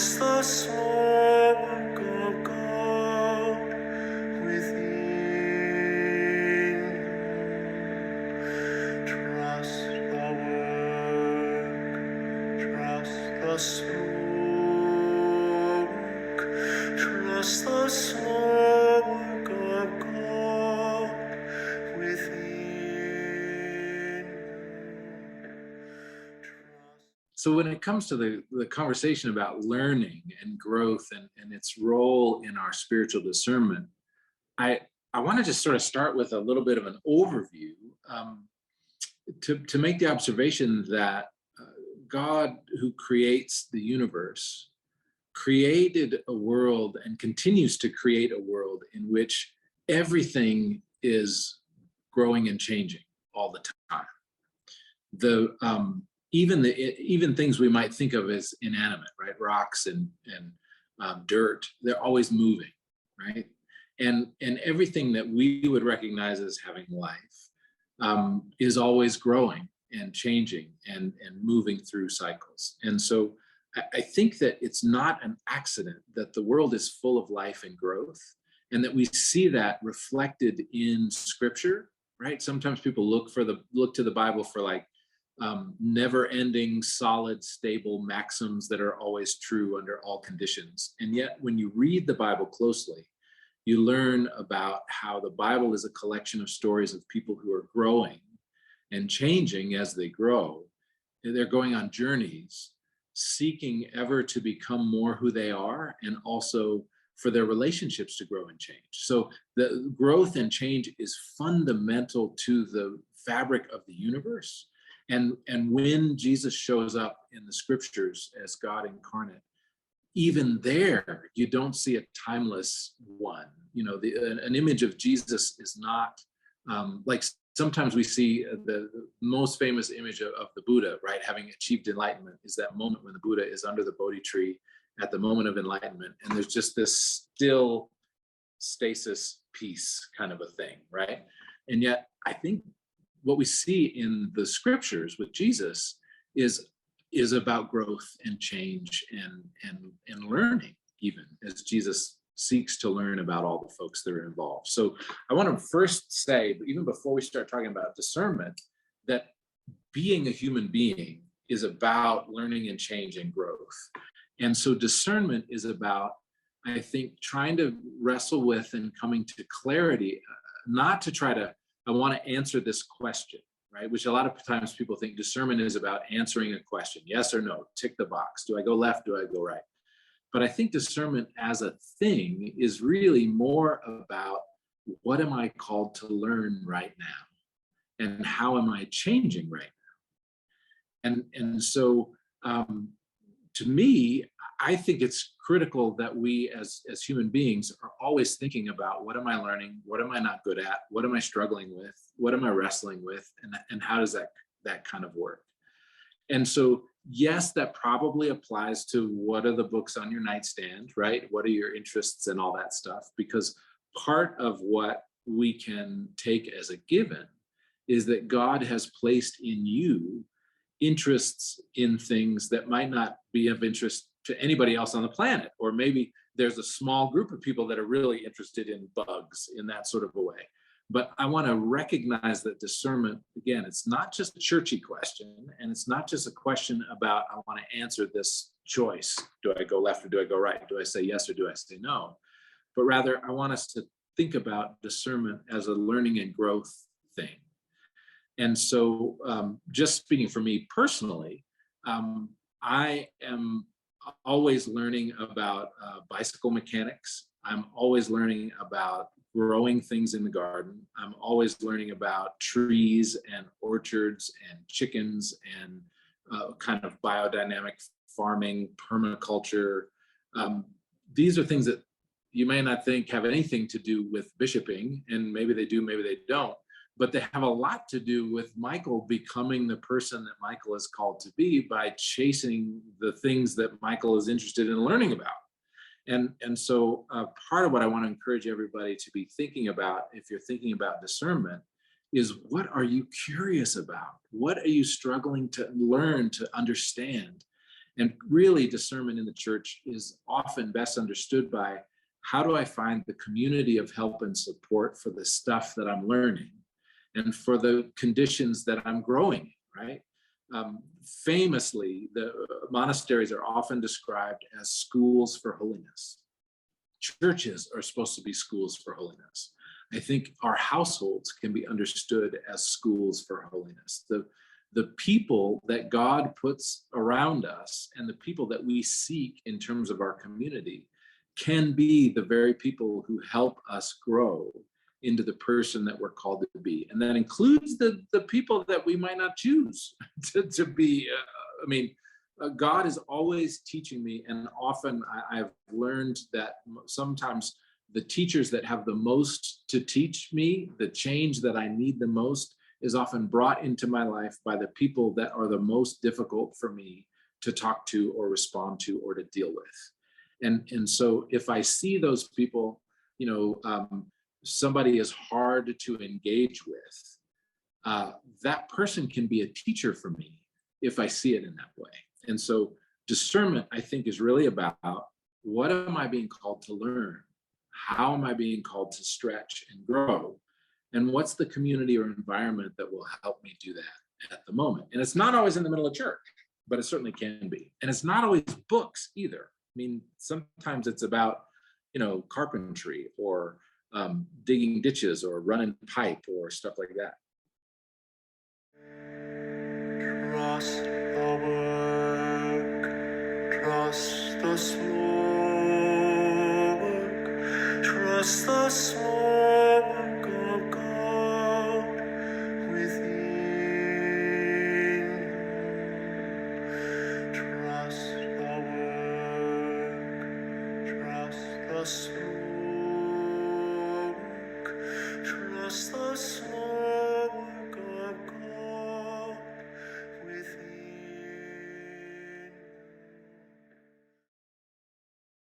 Trust the small work of God within you. Trust the work, trust the small work, trust the small work of God within you. So when it comes to the conversation about learning and growth and its role in our spiritual discernment, I want to just sort of start with a little bit of an overview to make the observation that God, who creates the universe, created a world and continues to create a world in which everything is growing and changing all the time. Even things we might think of as inanimate, right? Rocks and dirt, they're always moving, right? And everything that we would recognize as having life is always growing and changing and moving through cycles. And so I think that it's not an accident that the world is full of life and growth, and that we see that reflected in Scripture, right? Sometimes people look to the Bible for like never-ending, solid, stable maxims that are always true under all conditions. And yet, when you read the Bible closely, you learn about how the Bible is a collection of stories of people who are growing and changing as they grow. They're going on journeys, seeking ever to become more who they are, and also for their relationships to grow and change. So the growth and change is fundamental to the fabric of the universe. And when Jesus shows up in the Scriptures as God incarnate, even there, you don't see a timeless one. You know, an image of Jesus is not like sometimes we see the most famous image of the Buddha, right? Having achieved enlightenment is that moment when the Buddha is under the Bodhi tree at the moment of enlightenment. And there's just this still stasis peace kind of a thing, right? And yet I think what we see in the Scriptures with Jesus is about growth and change and learning, even as Jesus seeks to learn about all the folks that are involved. So I want to first say, even before we start talking about discernment, that being a human being is about learning and change and growth. And so discernment is about, I think, trying to wrestle with and coming to clarity, not to try to, I want to answer this question, right? Which a lot of times people think discernment is about answering a question, yes or no, tick the box. Do I go left? Do I go right? But I think discernment as a thing is really more about what am I called to learn right now? And how am I changing right now? And so to me, I think it's critical that we as human beings are always thinking about what am I learning? What am I not good at? What am I struggling with? What am I wrestling with? And how does that kind of work? And so, yes, that probably applies to what are the books on your nightstand, right? What are your interests and all that stuff? Because part of what we can take as a given is that God has placed in you interests in things that might not be of interest to anybody else on the planet. Or maybe there's a small group of people that are really interested in bugs in that sort of a way. But I want to recognize that discernment, again, it's not just a churchy question, and it's not just a question about, I want to answer this choice. Do I go left or do I go right? Do I say yes or do I say no? But rather, I want us to think about discernment as a learning and growth thing. And so just speaking for me personally, I am always learning about bicycle mechanics. I'm always learning about growing things in the garden. I'm always learning about trees and orchards and chickens and kind of biodynamic farming, permaculture. These are things that you may not think have anything to do with bishoping, and maybe they do, maybe they don't, but they have a lot to do with Michael becoming the person that Michael is called to be by chasing the things that Michael is interested in learning about. And so part of what I want to encourage everybody to be thinking about, if you're thinking about discernment, is what are you curious about? What are you struggling to learn, to understand? And really, discernment in the church is often best understood by how do I find the community of help and support for the stuff that I'm learning and for the conditions that I'm growing in, right? Famously, the monasteries are often described as schools for holiness. Churches are supposed to be schools for holiness. I think our households can be understood as schools for holiness. The people that God puts around us and the people that we seek in terms of our community can be the very people who help us grow into the person that we're called to be. And that includes the people that we might not choose to be. God is always teaching me, and often I've learned that sometimes the teachers that have the most to teach me, the change that I need the most, is often brought into my life by the people that are the most difficult for me to talk to or respond to or to deal with. And so if I see those people, somebody is hard to engage with, that person can be a teacher for me if I see it in that way. And so discernment, I think, is really about what am I being called to learn? How am I being called to stretch and grow? And what's the community or environment that will help me do that at the moment? And it's not always in the middle of church, but it certainly can be. And it's not always books either. I mean, sometimes it's about, carpentry or digging ditches or running pipe or stuff like that. Trust the work, trust the slow work, trust the slow work of God within. Trust the work, trust the slow